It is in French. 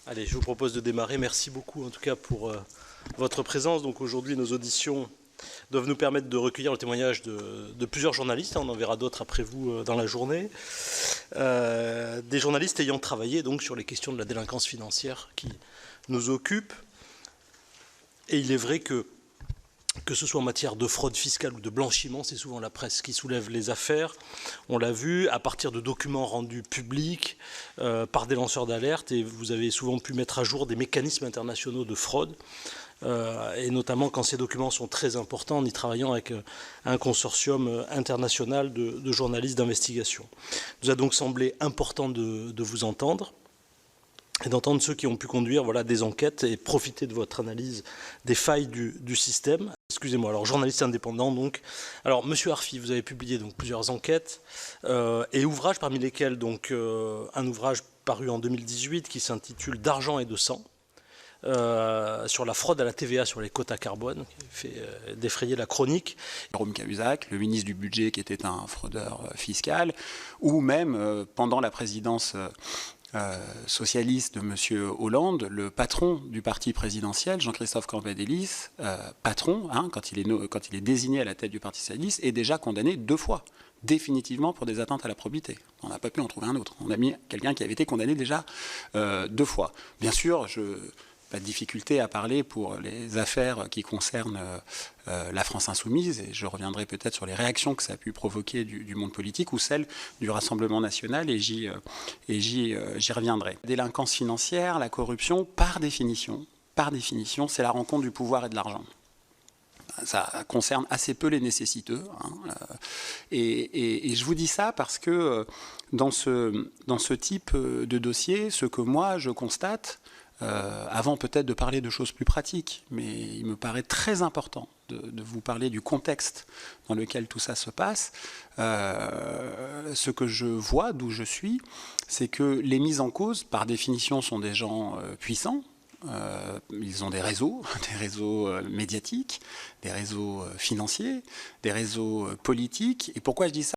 Allez, je vous propose de démarrer. Merci beaucoup en tout cas pour votre présence. Donc aujourd'hui, nos auditions doivent nous permettre de recueillir le témoignage de plusieurs journalistes. On en verra d'autres après vous dans la journée. Des journalistes ayant travaillé donc sur les questions de la délinquance financière qui nous occupent. Et il est vrai que ce soit en matière de fraude fiscale ou de blanchiment, c'est souvent la presse qui soulève les affaires. On l'a vu à partir de documents rendus publics par des lanceurs d'alerte, et vous avez souvent pu mettre à jour des mécanismes internationaux de fraude, et notamment quand ces documents sont très importants, en y travaillant avec un consortium international de journalistes d'investigation. Il nous a donc semblé important de vous entendre, et d'entendre ceux qui ont pu conduire des enquêtes et profiter de votre analyse des failles du système. Excusez-moi, alors journaliste indépendant donc. Alors Monsieur Arfi, vous avez publié donc plusieurs enquêtes et ouvrages, parmi lesquels donc un ouvrage paru en 2018 qui s'intitule D'argent et de sang, sur la fraude à la TVA sur les quotas carbone, qui fait défrayer la chronique. Jérôme Cahuzac, le ministre du Budget qui était un fraudeur fiscal, ou même pendant la présidence socialiste de M. Hollande, le patron du parti présidentiel, Jean-Christophe Cambadélis, patron, quand il est désigné à la tête du parti socialiste, est déjà condamné 2 fois, définitivement pour des atteintes à la probité. On n'a pas pu en trouver un autre. On a mis quelqu'un qui avait été condamné déjà 2 fois. Bien sûr, pas de difficulté à parler pour les affaires qui concernent la France insoumise, et je reviendrai peut-être sur les réactions que ça a pu provoquer du monde politique, ou celles du Rassemblement national, et j'y reviendrai. La délinquance financière, la corruption, par définition, c'est la rencontre du pouvoir et de l'argent. Ça concerne assez peu les nécessiteux. Et je vous dis ça parce que dans ce type de dossier, ce que moi je constate, avant peut-être de parler de choses plus pratiques, mais il me paraît très important de vous parler du contexte dans lequel tout ça se passe. Ce que je vois, d'où je suis, c'est que les mises en cause, par définition, sont des gens puissants. Ils ont des réseaux médiatiques, des réseaux financiers, des réseaux politiques. Et pourquoi je dis ça ?